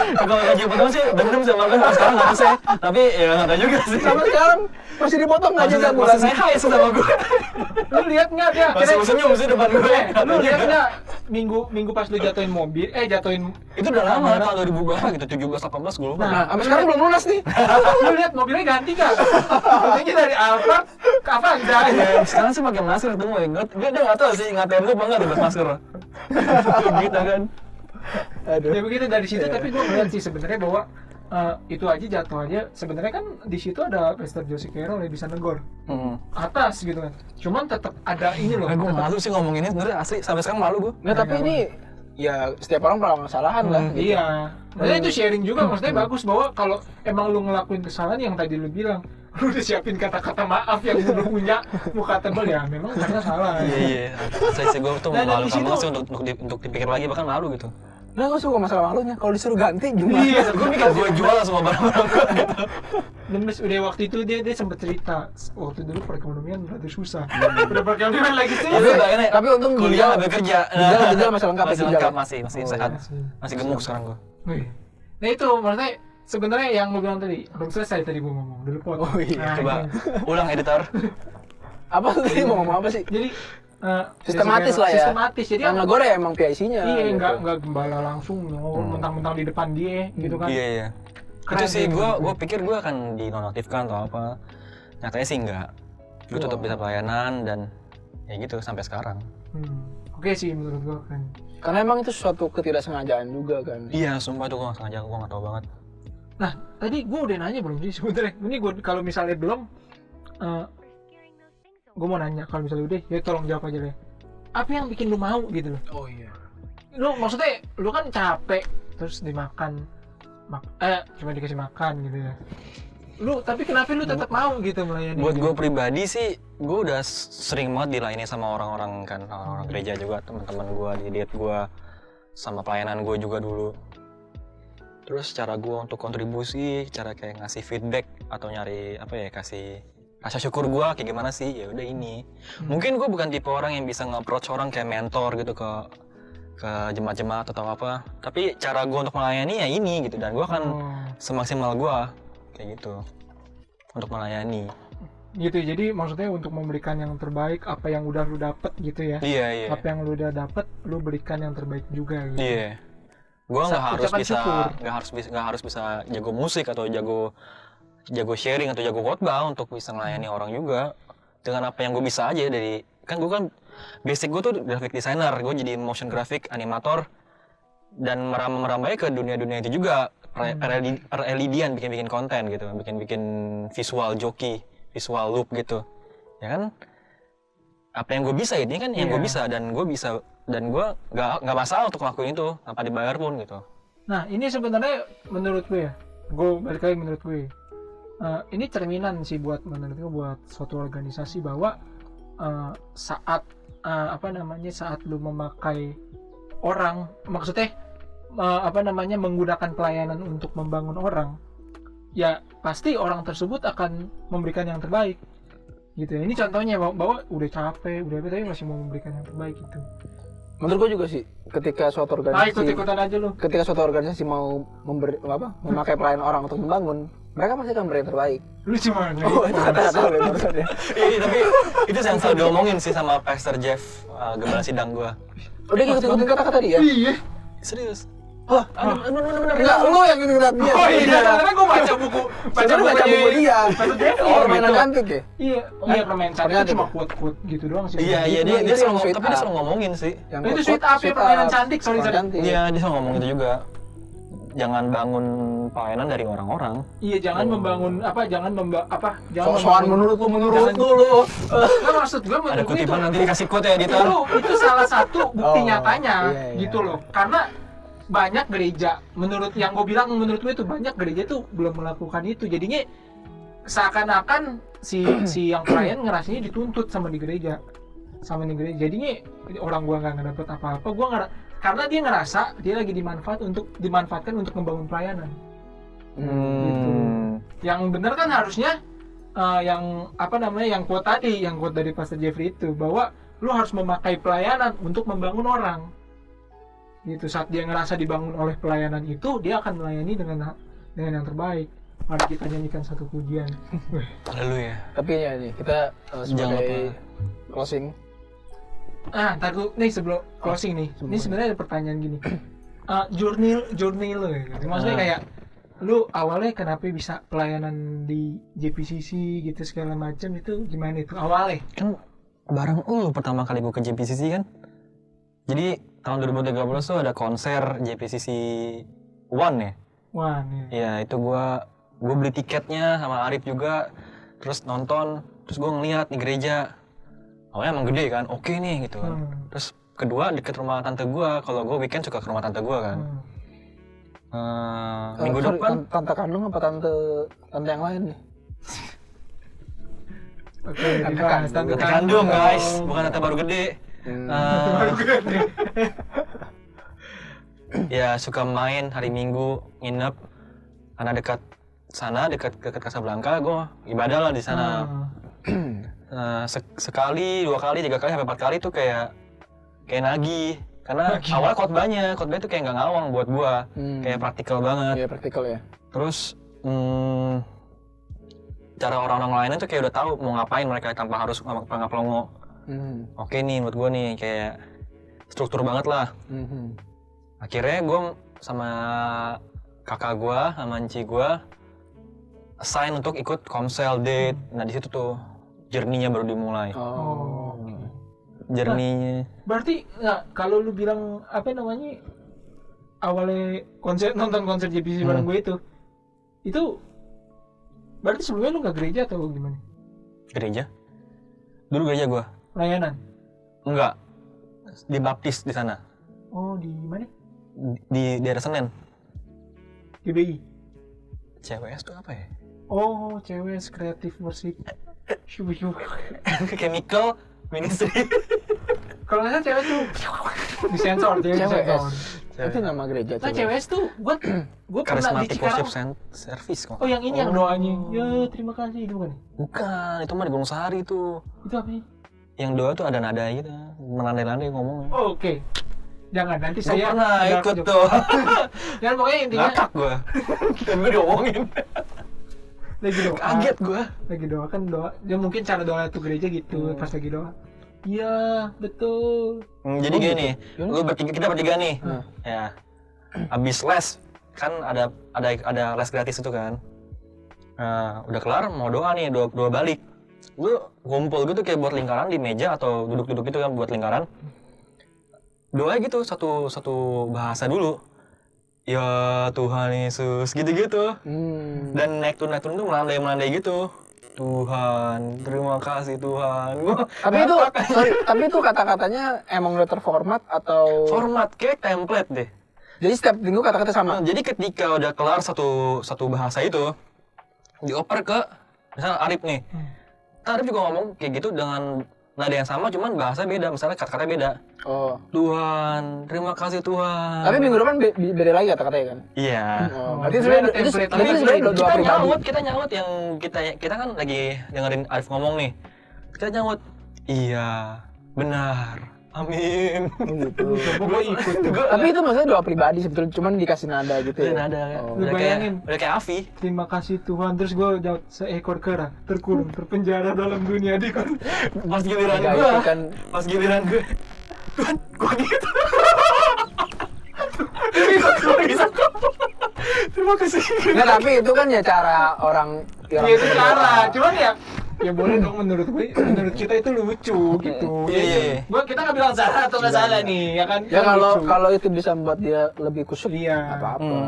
Kalau gaji potong sih dendam sama kan sekarang nggak selesai. Tapi ya nggak tahu juga sih. Sampai sekarang masih dipotong gaji Masih tiap bulan. saya high sih sama gue. Lu lihat nggak dia? Masih senyum sih depan gue. Lu lihat nggak minggu pas lu jatuhin mobil, jatuhin Itu udah lama tahun 2000 berapa gitu 17 18 gue lupa. Nah, sampai sekarang belum lunas nih. lu lihat mobilnya ganti nggak? Gantinya dari Alphard ke Avanza. Ya, sekarang sih pakai masker tuh mau inget. Dia nggak tahu sih ngatain gue banget pakai masker. Gitu kan. Aduh. Ya begitu dari situ, tapi gue ngeliat sih sebenarnya bahwa itu aja jatuh aja sebenarnya kan di situ ada Pastor Jose Carroll yang bisa negor atas gitu kan. Cuman tetap ada ini loh. Gue malu sih ngomongin ini sebenarnya asli sampai sekarang malu gue. Nah, tapi ini ya setiap orang pernah kesalahan lah. Gitu. Iya. Maksudnya itu sharing juga, maksudnya bagus bahwa kalau emang lu ngelakuin kesalahan yang tadi lu bilang, lu udah siapin kata-kata maaf yang lu punya muka tebal ya, memang karena salah. Iya. Saya gue tuh Nah, malu dari situ- banget sih untuk dipikir lagi bahkan malu gitu. Nah, gue suka masalah malunya. Kalau disuruh ganti gimana? Iya, gue mikir Gue jual semua barang-barang gue gitu. dan udah waktu itu dia sempat cerita waktu dulu perekonomian rada susah. Udah perekonomian lagi sih. Tapi udah ini. Tapi untung Kuliah ginjal- sambil kerja. ginjal masih lengkap ya, Masih ginjal lengkap ya? masih sehat. Masih gemuk sekarang gue. Wih. Nah itu maksudnya sebenarnya yang lu bilang tadi belum selesai tadi gua ngomong dulu pot. Oh iya, Nah, Coba ini. ulang editor. Apa tadi mau ngomong apa sih? Jadi Sistematis lah ya. Sistematis. Jadi Yang negor ya emang PIC-nya. iya gitu. enggak gembala langsung mentang-mentang di depan dia gitu kan. Iya. Keren Itu sih sih, gue pikir gue akan dinonaktifkan atau apa. Nyatanya sih enggak. Gue tetap bisa pelayanan dan ya gitu sampai sekarang. Oke sih menurut gua kan. Karena emang itu suatu ketidaksengajaan juga kan. Iya, sumpah itu gue gak sengaja, gue gak tau banget. Nah, tadi gua udah nanya belum sih sebenarnya? Ini gua kalau misalnya belum gua mau nanya kalau misalnya udah ya tolong jawab aja deh. Apa yang bikin lu mau gitu loh? Oh iya. Lu maksudnya lu kan capek terus dimakan cuma dikasih makan gitu ya. Lu tapi kenapa lu tetap mau gitu melayani? Buat gue pribadi sih, gue udah sering banget dilayani sama orang-orang kan, orang-orang gereja juga, teman-teman gue, didiet gue, sama pelayanan gue juga dulu. Terus cara gue untuk kontribusi, cara kayak ngasih feedback atau nyari apa ya, kasih rasa syukur gue kayak gimana sih, ya udah ini. Mungkin gue bukan tipe orang yang bisa nge-approach orang kayak mentor gitu ke jemaat-jemaat atau apa, tapi cara gue untuk melayani ya ini gitu, dan gue akan semaksimal gue kayak gitu untuk melayani. Gitu, jadi maksudnya untuk memberikan yang terbaik apa yang udah lu dapet gitu ya. Iya. Apa yang lu udah dapet lu berikan yang terbaik juga gitu. Iya. Gue nggak harus bisa jago musik atau jago sharing atau jago khotbah untuk bisa melayani orang juga. Dengan apa yang gue bisa aja dari kan gue kan basic gue tuh graphic designer, gue jadi motion graphic animator dan merambai ke dunia-dunia itu juga. Per-LED-an bikin konten gitu, bikin visual joki, visual loop gitu, ya kan? Apa yang gue bisa ini kan yang gue bisa dan gue nggak masalah untuk ngelakuin itu tanpa dibayar pun gitu. Nah ini sebenarnya menurut gue ya, gue balik lagi menurut gue, ini cerminan sih menurut gue buat suatu organisasi bahwa saat saat lu memakai orang, maksudnya menggunakan pelayanan untuk membangun orang, ya pasti orang tersebut akan memberikan yang terbaik gitu ya. Ini contohnya bahwa udah capek, udah apa tapi masih mau memberikan yang terbaik itu. Menurut gue juga sih, ketika suatu organisasi, Ikut-ikutan aja lu. ketika suatu organisasi mau memakai pelayanan orang untuk membangun, mereka pasti akan beri yang terbaik. Lu cuma Oh, itu kata-kata lu barusan ya. Iya, tapi itu yang selalu diomongin sih sama Pastor Jeff, gembala sidang gua. Udah ngikutin kata-kata dia? Iya. Serius. Wah, enggak, lu yang ngikutin dia. Oh iya, karena gua baca buku buku dia. Oh, permainan cantik ya? Iya, permainan cantik itu cuma quote-quote gitu doang sih. Iya, dia Itu yang selalu, sweet tapi dia up. selalu ngomongin sih. Itu sweet up ya, permainan cantik, sorry. Iya, dia selalu ngomong itu juga. Jangan bangun pelayanan dari orang-orang. Iya, jangan membangun jangan Soal menurut lu. Nggak, maksud gue Ada menurut gue kutipan nanti dikasih quote ya, editor. itu salah satu bukti nyatanya iya. gitu loh. Karena banyak gereja, menurut gue itu banyak gereja tuh belum melakukan itu. Jadinya seakan-akan si yang klien ngerasanya dituntut sama di gereja. Jadinya orang gua nggak dapet apa-apa. Karena dia ngerasa dia lagi dimanfaatkan untuk membangun pelayanan. Gitu. Yang benar kan harusnya yang quote dari Pastor Jeffrey itu, bahwa lu harus memakai pelayanan untuk membangun orang. Gitu, saat dia ngerasa dibangun oleh pelayanan itu, dia akan melayani dengan yang terbaik. Mari kita nyanyikan satu pujian. Haleluya. Tapi ya nih, kita sebagai closing. Ntar dulu nih sebelum closing nih. Ini sebenarnya ada pertanyaan gini. Journey lo gitu. Maksudnya kayak lu awalnya kenapa bisa pelayanan di JPCC gitu segala macam, itu gimana itu awalnya? Kan bareng lu pertama kali gua ke JPCC kan. Jadi tahun 2013 tuh ada konser JPCC One ya. Wah, nih. Ya itu gua beli tiketnya sama Arif juga, terus nonton, terus gua ngeliat nih gereja. Awalnya emang gede kan, oke nih gitu kan. Terus kedua deket rumah tante gua, kalau gua weekend suka ke rumah tante gua kan. Minggu depan tante kandung apa tante yang lain nih? Oke, tante kandung guys, bukan tante baru gede. Ya suka main hari Minggu, nginep karena dekat sana, dekat Casablanca, gue ibadah lah di sana. Sekali, 2 kali, 3 kali, sampai 4 kali tuh kayak nagih. Karena awalnya khotbahnya tuh kayak nggak ngawang buat gue, kayak praktikal banget. Iya, praktikal ya. Terus cara orang-orang lainnya tuh kayak udah tahu mau ngapain mereka tanpa harus pelongo. Oke nih menurut gue nih kayak struktur banget lah. Akhirnya gue sama kakak gue sama enci gue assign untuk ikut komsel date. Nah di situ tuh journey-nya baru dimulai. Journey-nya. Berarti kalau lu bilang awalnya nonton konser JPC bareng gue itu berarti sebelumnya lu nggak gereja atau gimana? Gereja? Dulu gereja gue. Layanan? Enggak, dibaptis di sana. Oh, di mana? Di daerah Senen. GBI? CWS tuh apa ya? Oh, CWS Creative Worship. Chemical Ministry. Kalau nggak salah CWS tuh disensor, CWS. Itu nama gereja. Nah, CWS tuh gue pernah di Charismatic Cikarang. Worship Service kok. Oh, yang ini yang doanya. Ya, terima kasih itu bukan? Bukan, itu mah di Gunung Sahari tuh. Itu apa sih? Yang doa tuh ada nada gitu, menandai-nandai ngomongnya. Oh, oke. Jangan, nanti Gua saya pernah ikut tuh. Jangan, pokoknya intinya Ngakak gua. Dan gua diomongin. lagi doa. Kaget gua. Lagi doa kan doa. Ya mungkin cara doa tuh gereja gitu pas lagi doa. Iya, betul. Jadi gini nih, kita bertiga nih. Ya. Abis les kan ada les gratis itu kan. Nah, udah kelar mau doa nih, doa balik. Lu ngumpul gitu kayak buat lingkaran di meja atau duduk-duduk gitu kan buat lingkaran. Doa gitu satu bahasa dulu. Ya Tuhan Yesus gitu-gitu. Dan naik turun tuh melandai gitu. Tuhan, terima kasih Tuhan. Tapi itu kata-katanya emang udah terformat atau Format kayak template deh. jadi setiap minggu kata-kata sama. Nah, jadi ketika udah kelar satu bahasa itu dioper ke misalnya Arif nih. Arif juga ngomong kayak gitu dengan nada yang sama, cuman bahasa beda, misalnya kata-kata beda. Oh. Tuhan, terima kasih Tuhan. Tapi minggu depan beda lagi kata-katanya kan? Iya. Berarti sebenarnya template. doa pribadi. Kita nyaut yang kita kan lagi dengerin Arif ngomong nih. kita nyaut, iya, benar, amin. Gitu. Gue ikut tuh. Tapi itu maksudnya doa pribadi sebetulnya, cuman dikasih nada gitu ya. Nada, Oh. Lu bayangin. udah kayak Avi. Terima kasih Tuhan. Terus gue jawab seekor kera terkurung terpenjara dalam dunia dikon. Pas giliran Enggak, gue, itu kan pas giliran gue, Tuhan, gue gitu. Bisa. Terima kasih. Nggak, tapi itu kan ya cara orang Iya itu cara. Cuman ya boleh dong menurut gue. Menurut kita itu lucu gitu. Iya. Kita nggak bilang salah atau nggak salah nih, ya kan? Ya Kan lucu. kalau itu bisa membuat dia lebih kusuk, Iya. nggak apa-apa.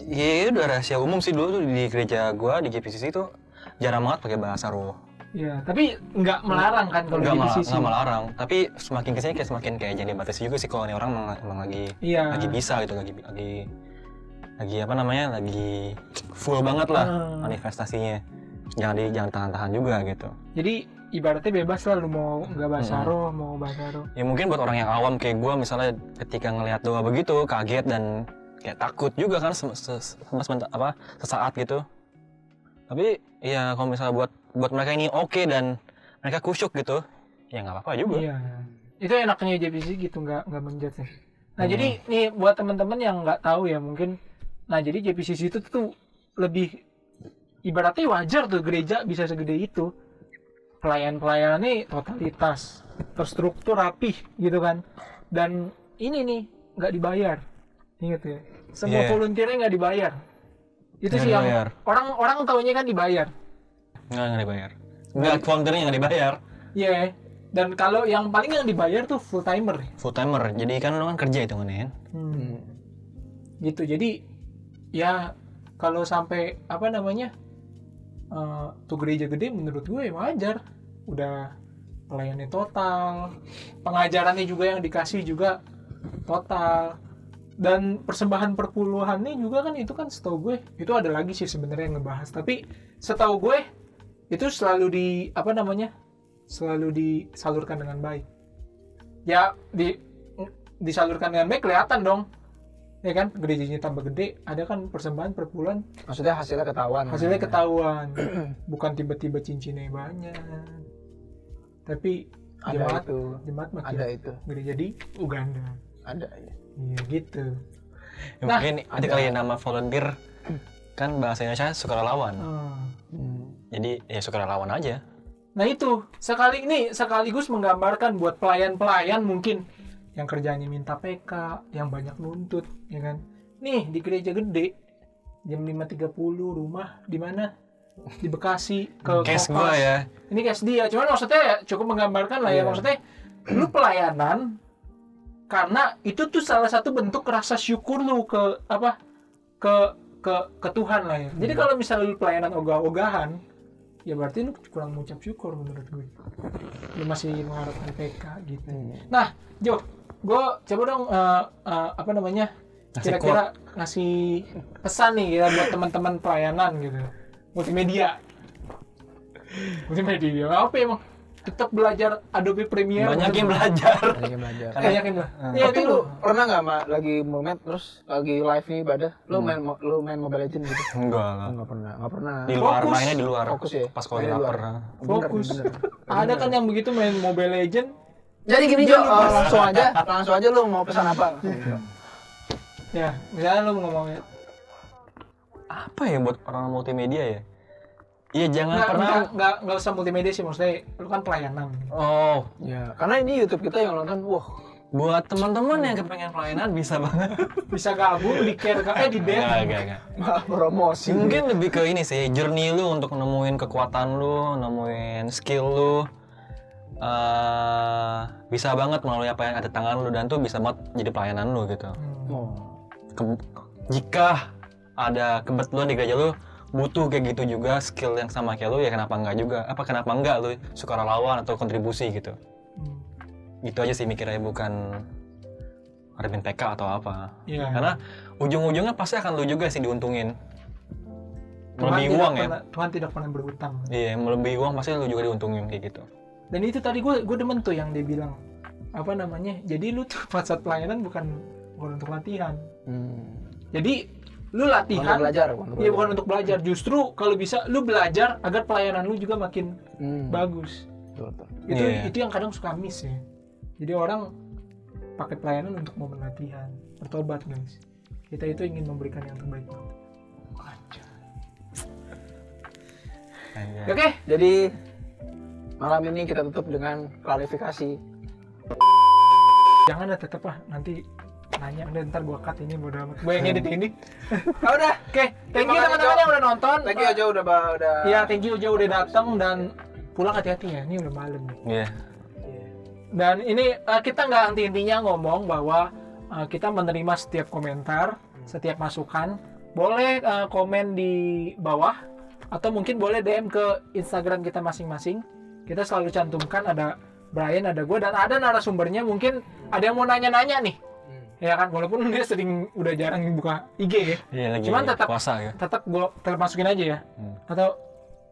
Iya, udah rahasia umum sih dulu tuh di gereja gua di JPCC tuh jarang banget pakai bahasa roh. Iya, tapi nggak melarang kan kalau di sisi. Nggak melarang, tapi semakin kesini kayak semakin kayak jadi batas juga sih kalau nih orang emang lagi Iya. lagi bisa gitu, lagi apa namanya, lagi full banget lah manifestasinya. Jangan tahan-tahan juga gitu. Jadi ibaratnya bebas lah, lu mau nggak bahasa roh, mau bahasa roh. Ya mungkin buat orang yang awam kayak gua misalnya ketika ngelihat doa begitu kaget dan kayak takut juga kan sesaat gitu. Tapi ya kalau misalnya buat mereka ini oke dan mereka kusyuk gitu, ya nggak apa-apa juga. Iya. Itu enaknya JPC gitu, nggak menjudge sih. Nah jadi nih buat teman-teman yang nggak tahu ya mungkin, nah jadi JPCC itu tuh lebih ibaratnya wajar tuh gereja bisa segede itu. Pelayan-pelayannya totalitas, terstruktur, rapih gitu kan. Dan ini nih nggak dibayar, ingat ya. Semua volunteernya nggak dibayar. Itu sih yang orang taunya kan dibayar. Nggak dibayar. Nggak, volunteernya nggak dibayar. Iya. Dan kalau yang paling yang dibayar tuh full timer. Full timer, jadi kan lu kan kerja itu kan ya. Gitu. Jadi ya kalau sampai apa namanya tuh gereja gede menurut gue wajar. Udah pelayannya total, pengajarannya juga yang dikasih juga total. Dan persembahan perpuluhannya juga kan itu kan setahu gue itu ada lagi sih sebenarnya yang ngebahas, tapi setahu gue itu selalu selalu disalurkan dengan baik ya, disalurkan dengan baik kelihatan dong ya kan, gerejanya tambah gede, ada kan persembahan perpuluhan, maksudnya hasilnya ketahuan bukan tiba-tiba cincinnya banyak, tapi ada jemaat makin ada itu gereja di Uganda ada ya. Iya gitu. Ya, mungkin ada kali ya nama volunteer kan bahasa Indonesia sukarelawan. Jadi ya sukarelawan aja. Nah itu sekaligus menggambarkan buat pelayan-pelayan mungkin yang kerjanya minta PK, yang banyak nuntut, ya kan? Nih di gereja gede jam 5.30 rumah di mana? Di Bekasi ke Case Kopas. gua ya. Ini case dia, cuman maksudnya ya cukup menggambarkan lah ya, maksudnya lu pelayanan karena itu tuh salah satu bentuk rasa syukur lu ke Tuhan lah ya. Jadi kalau misalnya lu pelayanan ogah-ogahan, ya berarti lu kurang mengucap syukur menurut gue. Lu masih mengharapkan PK gitu. Nah, Jo, gue coba dong kira-kira ngasih pesan nih ya buat teman-teman pelayanan gitu. Multimedia apa emang? Tetap belajar Adobe Premiere. Banyakin belajar. Banyakin lah. Iya, tapi lu pernah nggak lagi momen terus lagi live nih ibadah, lu main Mobile Legends gitu? Nggak pernah. Di luar, mainnya di luar. Fokus ya? Pas kalau lapar. Fokus. Ada kan yang begitu main Mobile Legend. Jadi gini Jo, langsung aja lu mau pesan apa? Ya, misalnya lu ngomongin Apa ya buat orang multimedia ya? Iya jangan nggak usah multimedia sih, maksudnya lu kan pelayanan. Oh, Ya, karena ini YouTube kita yang nonton, wah. buat teman-teman yang kepengen pelayanan bisa banget. Bisa gabung di di band. Enggak. Promosi. Mungkin lebih ke ini sih, journey lu untuk nemuin kekuatan lu, nemuin skill lu. Bisa banget melalui apa yang ada tangan lu dan tuh bisa banget jadi pelayanan lu gitu. Jika ada kebetulan di gereja lu butuh kayak gitu juga skill yang sama kayak lu, ya kenapa enggak lu sukarelawan atau kontribusi gitu. Gitu aja sih mikirnya, bukan ngarepin PK atau apa. Iya. Karena ujung-ujungnya pasti akan lu juga sih diuntungin. Melebihi uang ya. Tuhan tidak pernah berhutang. Iya, melebihi uang pasti lu juga diuntungin kayak gitu. Dan itu tadi gue demen tuh yang dia bilang jadi lu tuh pada saat pelayanan bukan untuk latihan. Jadi lu latihan bukan untuk belajar. Justru kalau bisa lu belajar agar pelayanan lu juga makin bagus. Betul. Itu yang kadang suka miss ya. Jadi orang pakai pelayanan untuk momen latihan. Bertobat guys. Kita itu ingin memberikan yang terbaik. Oke, jadi malam ini kita tutup dengan klarifikasi. Jangan lah, tetep lah nanti nanya udah, ntar gua cut ini bodo amat. Gua yang edit ini. Udah. Oke, thank you Terima kasih, teman-teman yang udah nonton. Thank you aja udah. Iya, thank you aja udah datang dan pulang hati-hati ya. Ini udah malam nih. Iya. Dan ini kita nggak intinya ngomong bahwa kita menerima setiap komentar, setiap masukan. Boleh komen di bawah atau mungkin boleh DM ke Instagram kita masing-masing. Kita selalu cantumkan, ada Brian, ada gue, dan ada narasumbernya. Mungkin ada yang mau nanya-nanya nih. Ya kan, walaupun dia udah jarang buka IG ya. Iya, lagi Cuman tetap puasa ya. tetap gue masukin aja ya. Atau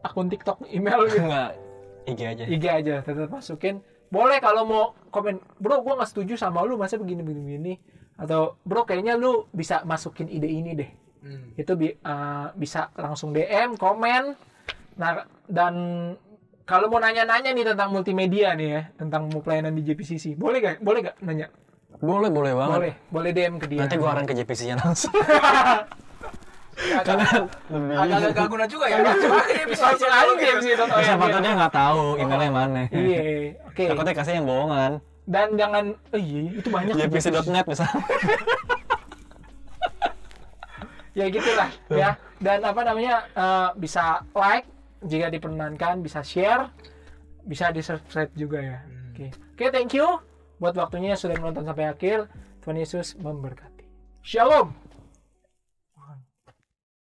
akun TikTok, email gitu. Enggak, IG aja. IG aja tetap masukin. Boleh kalau mau komen, bro gue nggak setuju sama lu masa begini, atau bro kayaknya lu bisa masukin ide ini deh. Itu bisa langsung DM, komen. Nah, dan kalau mau nanya-nanya nih tentang multimedia nih ya, tentang mau pelayanan di JPCC, boleh gak nanya? Boleh banget. Boleh DM ke dia. Nanti gua arahin ke JPC-nya langsung. Agak guna juga ya. Langsung aja JPCC. Siapa tahu dia nggak tahu emailnya mana. Iya, oke. Takutnya kasih yang bohongan. Dan jangan, itu banyak. JPC.net misalnya. Ya gitulah ya. Dan bisa like jika diperkenankan, bisa share, bisa di subscribe juga ya. Oke, thank you buat waktunya sudah menonton sampai akhir. Tuhan Yesus memberkati. Shalom.